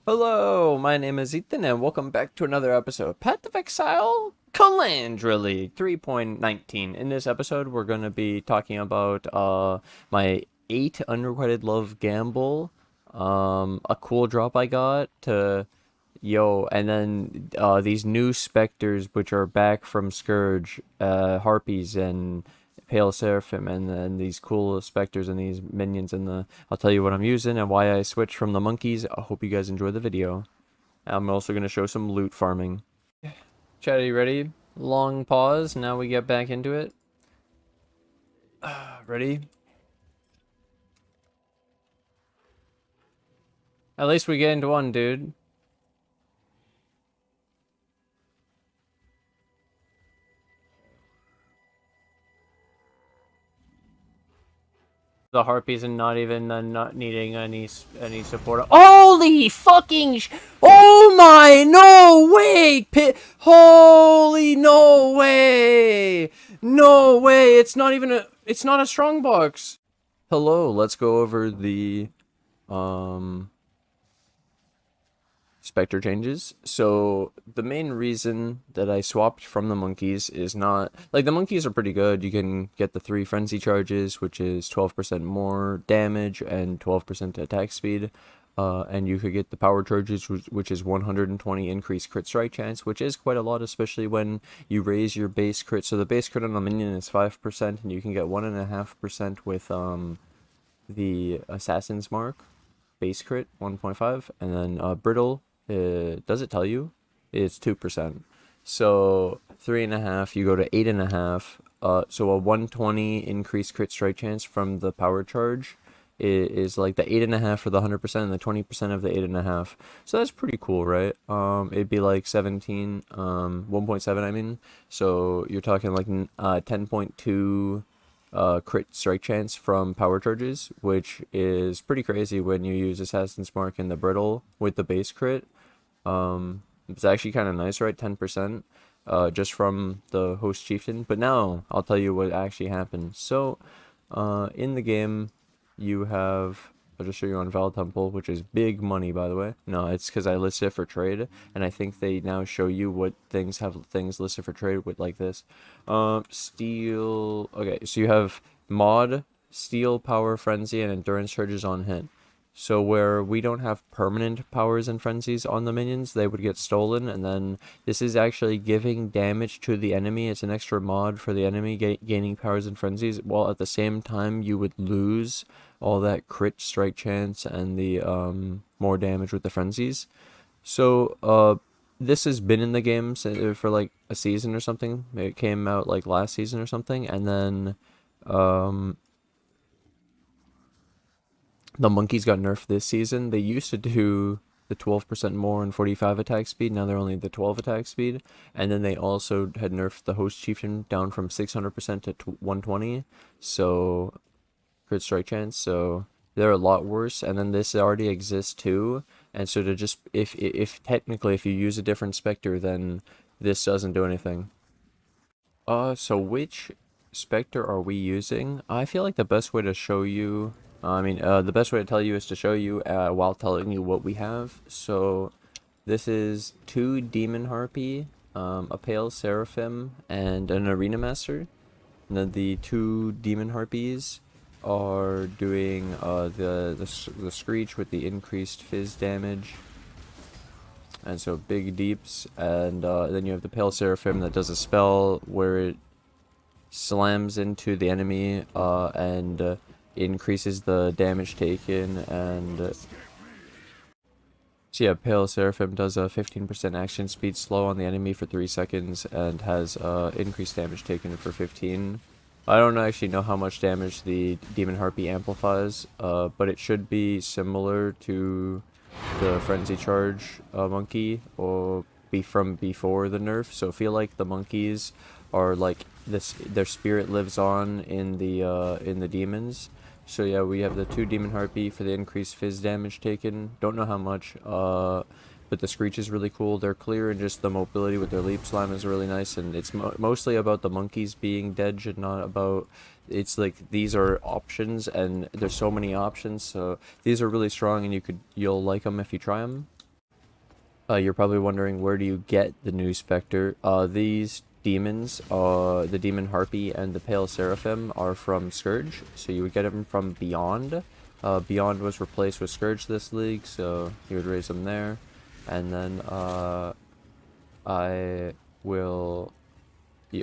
Hello, my name is Ethan, and welcome back to another episode of Path of Exile Kalandra League 3.19. In this episode, we're going to be talking about my 8 Unrequited Love Gamble, a cool drop I got to and then these new specters which are back from Scourge, harpies and pale seraphim, and then these cool specters and these minions. I'll tell you what I'm using and why I switched from the monkeys. I hope you guys enjoy the video. I'm also going to show some loot farming. Chat, are you ready? Long pause, now we get back into it. Ready? At least we get into one, dude. The harpies and not even not needing any support. Holy fucking! Oh my! No way! Holy no way! No way! It's not even a. It's not a strong box. Hello. Let's go over the Spectre changes. So the main reason that I swapped from the monkeys is not like the monkeys are pretty good. You can get the 3 frenzy charges, which is 12% more damage and 12% attack speed. And you could get the power charges, which is 120 increased crit strike chance, which is quite a lot, especially when you raise your base crit. So the base crit on a minion is 5%, and you can get 1.5% with the assassin's mark base crit 1.5, and then brittle, does it tell you? It's 2%. So 3.5, you go to 8.5. So a 120 increased crit strike chance from the power charge is like the 8.5 for the 100% and the 20% of the 8.5. So that's pretty cool, right? It'd be like 17, 1.7, I mean. So you're talking like 10.2 crit strike chance from power charges, which is pretty crazy when you use Assassin's Mark and the Brittle with the base crit. It's actually kind of nice, right? 10%, just from the host chieftain. But now I'll tell you what actually happened. So, in the game, you have. I'll just show you on Val Temple, which is big money, by the way. No, it's because I listed it for trade, and I think they now show you what things have things listed for trade with like this. Steel. Okay, so you have mod, steel, power, frenzy, and endurance charges on hit. So where we don't have permanent powers and frenzies on the minions, they would get stolen, and then this is actually giving damage to the enemy. It's an extra mod for the enemy gaining powers and frenzies, while at the same time you would lose all that crit strike chance and the more damage with the frenzies. So this has been in the game for like a season or something. It came out like last season or something, and then the monkeys got nerfed this season. They used to do the 12% more and 45 attack speed. Now they're only the 12 attack speed. And then they also had nerfed the host chieftain down from 600% to 120. So crit strike chance. So they're a lot worse. And then this already exists too. And so to just if technically if you use a different specter, then this doesn't do anything. So which Spectre are we using? I feel like the best way to show you, the best way to tell you is to show you while telling you what we have. So this is 2 Demon Harpy, a Pale Seraphim, and an Arena Master. And then the 2 Demon Harpies are doing the Screech with the increased fizz damage. And so big deeps, and then you have the Pale Seraphim that does a spell where it slams into the enemy and increases the damage taken. And so yeah, Pale Seraphim does a 15% action speed slow on the enemy for 3 seconds and has increased damage taken for 15. I don't actually know how much damage the Demon Harpy amplifies, but it should be similar to the Frenzy Charge monkey or be from before the nerf. So I feel like the monkeys are like this, their spirit lives on in the demons. So yeah, we have the 2 Demon Harpy for the increased fizz damage taken. Don't know how much, but the Screech is really cool. They're clear, and just the mobility with their Leap Slam is really nice. And it's mostly about the monkeys being dead, and not about... It's like these are options, and there's so many options. So these are really strong, and you'll like them if you try them. You're probably wondering, where do you get the new Spectre? These demons, the demon Harpy and the pale Seraphim are from Scourge, so you would get them from Beyond. Beyond was replaced with Scourge this league, so you would raise them there. And then I will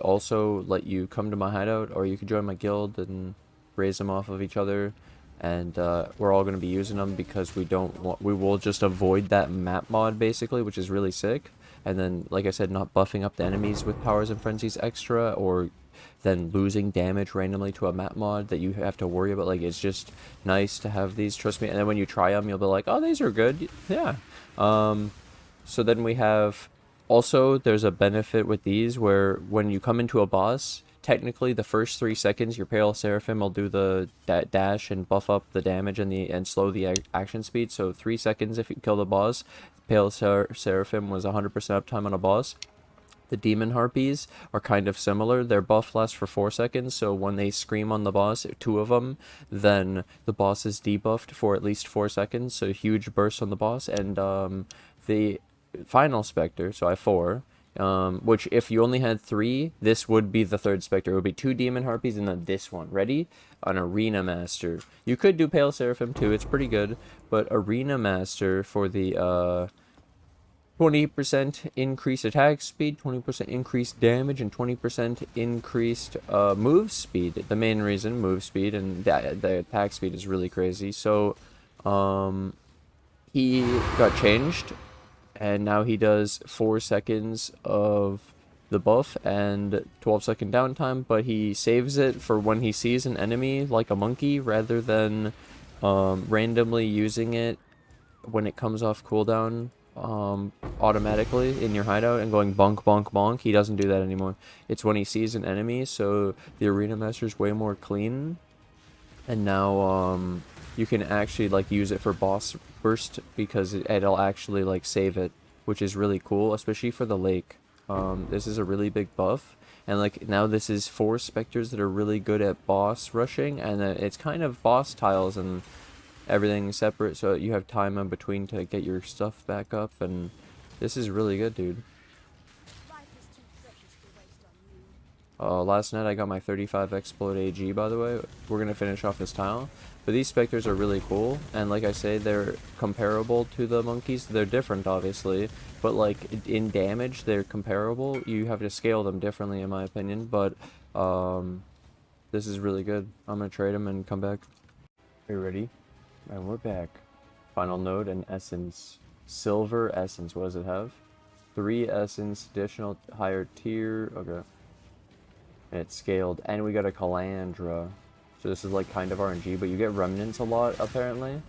also let you come to my hideout, or you can join my guild and raise them off of each other. And we're all going to be using them because we will just avoid that map mod basically, which is really sick. And then, like I said, not buffing up the enemies with powers and frenzies extra, or then losing damage randomly to a map mod that you have to worry about. Like, it's just nice to have these, trust me. And then when you try them, you'll be like, oh, these are good. Yeah. So then we have, also there's a benefit with these where when you come into a boss, technically the first 3 seconds your pale Seraphim will do the dash and buff up the damage and slow the action speed. So 3 seconds if you kill the boss. Pale Seraphim was 100% uptime on a boss. The demon harpies are kind of similar. Their buff lasts for 4 seconds, so when they scream on the boss, 2 of them, then the boss is debuffed for at least 4 seconds, so huge burst on the boss. And the final Spectre, so I have 4, which if you only had 3, this would be the third Spectre. It would be 2 demon harpies and then this one. Ready? An Arena Master. You could do Pale Seraphim too, it's pretty good, but Arena Master for the 20% increased attack speed, 20% increased damage, and 20% increased move speed. The main reason, move speed, and the attack speed is really crazy. So he got changed, and now he does 4 seconds of the buff and 12-second downtime, but he saves it for when he sees an enemy like a monkey, rather than randomly using it when it comes off cooldown automatically in your hideout and going bonk bonk bonk. He doesn't do that anymore. It's when he sees an enemy, so the Arena Master is way more clean. And now you can actually like use it for boss burst because it'll actually like save it, which is really cool, especially for the lake. This is a really big buff, and like now this is 4 Spectres that are really good at boss rushing, and it's kind of boss tiles and everything separate, so you have time in between to get your stuff back up, and this is really good, dude. Last night I got my 35 explode AG, by the way. We're gonna finish off this tile, but these Spectres are really cool, and like I say, they're comparable to the monkeys. They're different, obviously, but like in damage they're comparable. You have to scale them differently, in my opinion, but this is really good. I'm gonna trade them and come back. Are you ready? And we're back. Final node and essence. Silver essence. What does it have? 3 essence, additional higher tier. Okay. And it's scaled. And we got a Kalandra. So this is like kind of RNG, but you get remnants a lot apparently.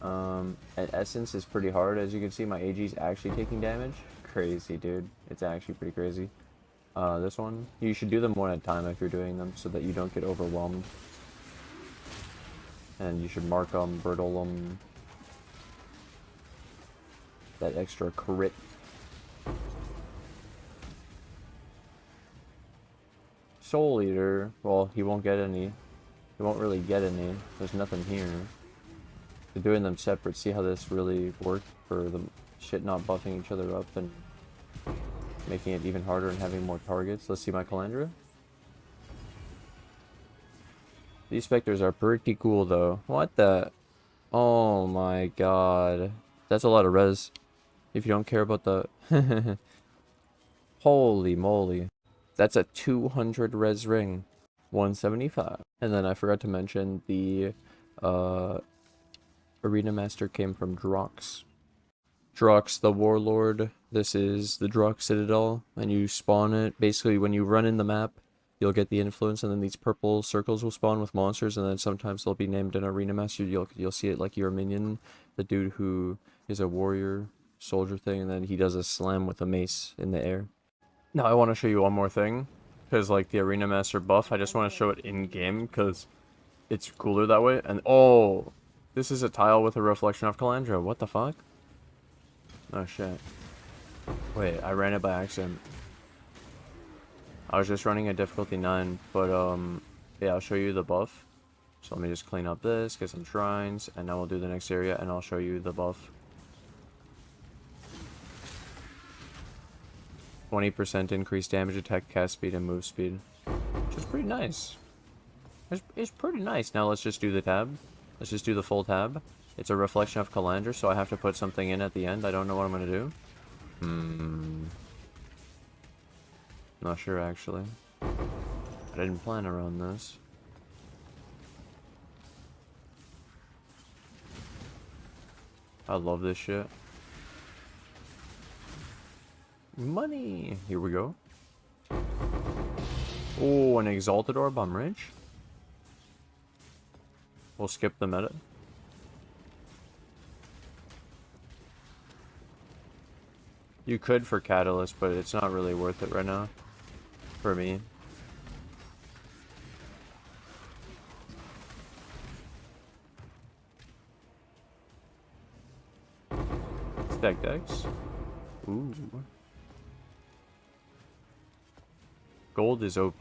And essence is pretty hard. As you can see, my AG is actually taking damage. Crazy, dude. It's actually pretty crazy. This one. You should do them one at a time if you're doing them so that you don't get overwhelmed. And you should mark them, brittle them. That extra crit. Soul Eater, well, he won't get any. He won't really get any. There's nothing here. They're doing them separate. See how this really worked for the shit not buffing each other up and making it even harder and having more targets. Let's see my Kalandra. These Spectres are pretty cool, though. What the? Oh my god. That's a lot of res. If you don't care about the... Holy moly. That's a 200 res ring. 175. And then I forgot to mention the Arena Master came from Drox. Drox, the Warlord. This is the Drox Citadel, and you spawn it. Basically, when you run in the map, you'll get the influence, and then these purple circles will spawn with monsters, and then sometimes they'll be named an Arena Master. You'll see it like your minion, the dude who is a warrior soldier thing, and then he does a slam with a mace in the air. Now I want to show you one more thing, because like the Arena Master buff, I just want to show it in game because it's cooler that way. And oh, this is a tile with a reflection of Kalandra. What the fuck? Oh shit. Wait, I ran it by accident. I was just running at difficulty 9, but yeah, I'll show you the buff. So let me just clean up this, get some shrines, and now we'll do the next area and I'll show you the buff. 20% increased damage, attack, cast speed, and move speed. Which is pretty nice. It's pretty nice. Now let's just do the tab. Let's just do the full tab. It's a reflection of Kalandra, so I have to put something in at the end. I don't know what I'm going to do. Not sure, actually. I didn't plan around this. I love this shit. Money! Here we go. Oh, an Exalted Orb on Ridge. We'll skip the meta. You could for Catalyst, but it's not really worth it right now. For me. Stack decks. Ooh. Gold is OP.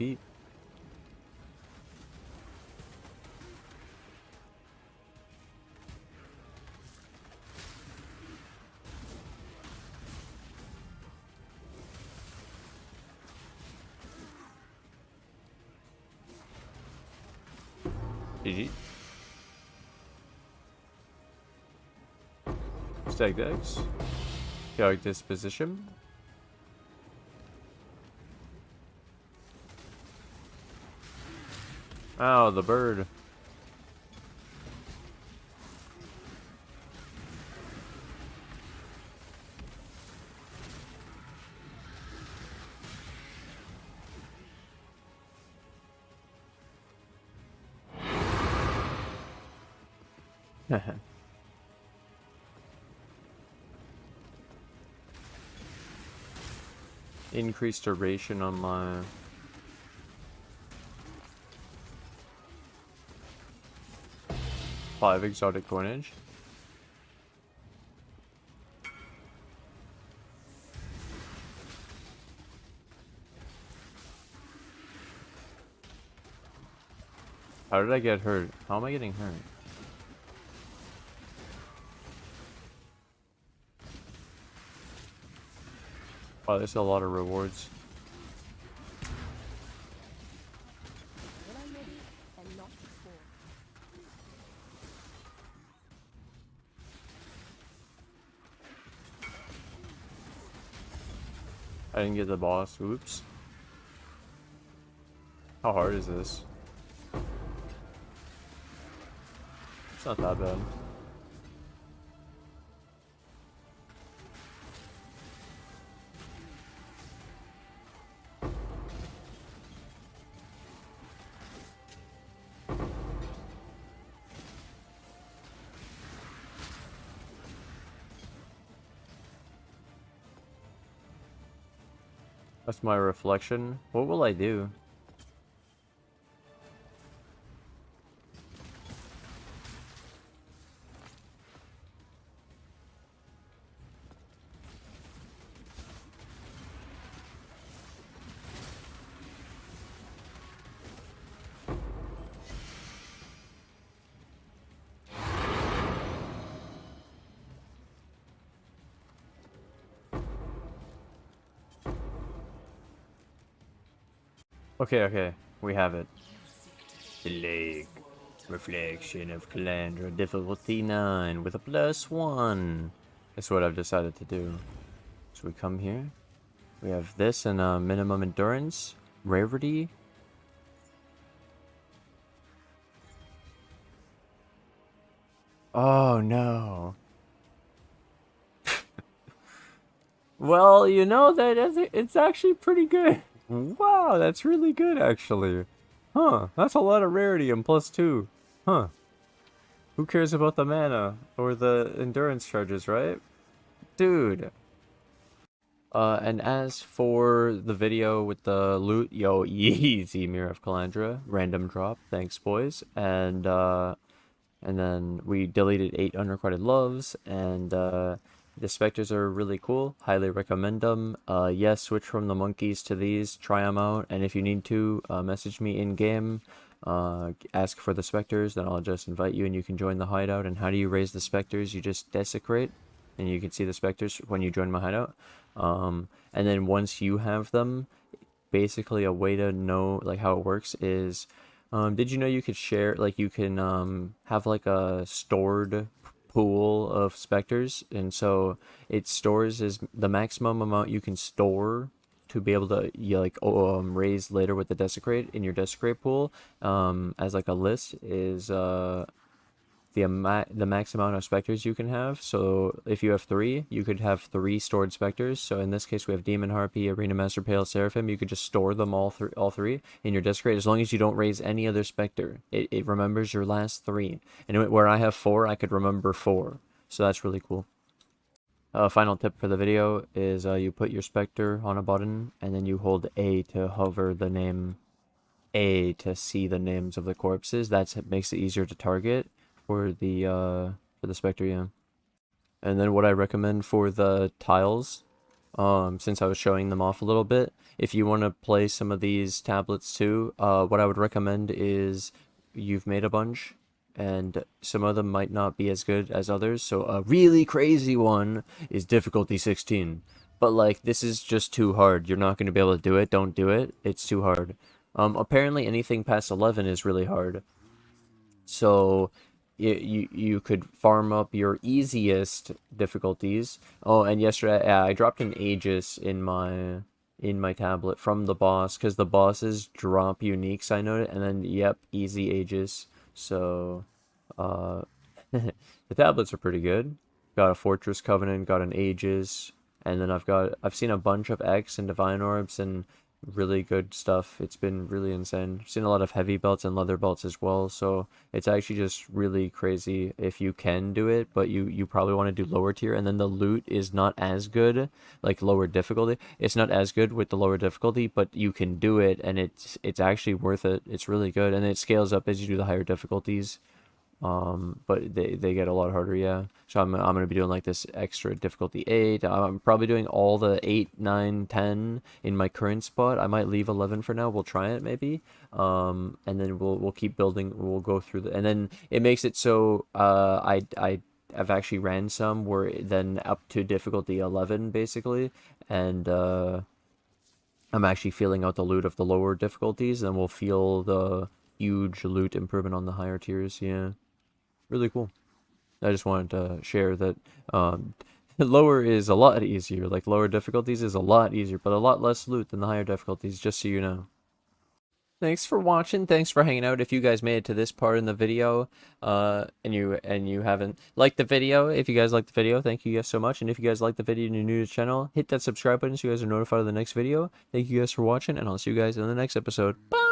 GG. Stack decks. Chaotic Disposition. Oh, the bird. Increased duration on my... Five exotic coinage. How did I get hurt? How am I getting hurt? Wow, there's a lot of rewards. I didn't get the boss. Oops. How hard is this? It's not that bad. That's my reflection. What will I do? Okay, we have it. The Lake. Reflection of Kalandra, difficulty 9 with a +1. That's what I've decided to do. So we come here. We have this and minimum endurance, rarity. Oh no. Well, you know that it's actually pretty good. Wow, that's really good, actually. Huh, that's a lot of rarity and +2. Huh. Who cares about the mana or the endurance charges, right? Dude. And as for the video with the loot, yo, easy Mirror of Kalandra, random drop, thanks boys. And then we deleted 8 unrequited loves, and the Spectres are really cool. Highly recommend them. Yes, switch from the monkeys to these. Try them out. And if you need to, message me in-game. Ask for the Spectres. Then I'll just invite you and you can join the hideout. And how do you raise the Spectres? You just desecrate. and you can see the Spectres when you join my hideout. And then once you have them, basically a way to know like how it works is, did you know you could share, like you can have like a stored pool of Spectres, and so it stores is the maximum amount you can store to be able to raise later with the desecrate in your desecrate pool, as like a list is the max amount of Spectres you can have. So if you have 3, you could have 3 stored Spectres. So in this case, we have Demon, Harpy, Arena Master, Pale, Seraphim. You could just store them all three in your desecrate, as long as you don't raise any other Spectre. It remembers your last 3. And where I have 4, I could remember 4. So that's really cool. Final tip for the video is you put your Spectre on a button, and then you hold A to hover the name A to see the names of the corpses. That makes it easier to target for the Spectre, yeah. And then what I recommend for the tiles, since I was showing them off a little bit, if you want to play some of these tablets too, what I would recommend is you've made a bunch, and some of them might not be as good as others. So a really crazy one is difficulty 16. But like, this is just too hard. You're not going to be able to do it. Don't do it. It's too hard. Apparently anything past 11 is really hard. So you could farm up your easiest difficulties. Oh, and yesterday I dropped an Aegis in my tablet from the boss, because the bosses drop uniques, I noted, and then yep, easy Aegis. So the tablets are pretty good. Got a Fortress Covenant, got an Aegis, and then I've seen a bunch of X and Divine Orbs and really good stuff. It's been really insane. I've seen a lot of heavy belts and leather belts as well, so it's actually just really crazy if you can do it, but you probably want to do lower tier, and then the loot is not as good, like lower difficulty. It's not as good with the lower difficulty, but you can do it, and it's actually worth it. It's really good, and it scales up as you do the higher difficulties. But they get a lot harder, yeah. So I'm gonna be doing like this extra difficulty 8. I'm probably doing all the 8, 9, 10 in my current spot. I might leave 11 for now. We'll try it maybe. And then we'll keep building. We'll go through and then it makes it so I've actually ran some where then up to difficulty 11 basically, and I'm actually feeling out the loot of the lower difficulties, and we'll feel the huge loot improvement on the higher tiers, yeah. Really cool. I just wanted to share that lower is a lot easier. Like, lower difficulties is a lot easier, but a lot less loot than the higher difficulties, just so you know. Thanks for watching. Thanks for hanging out. If you guys made it to this part in the video, and you haven't liked the video, if you guys liked the video, thank you guys so much. And if you guys like the video and you're new to the channel, hit that subscribe button so you guys are notified of the next video. Thank you guys for watching, and I'll see you guys in the next episode. Bye!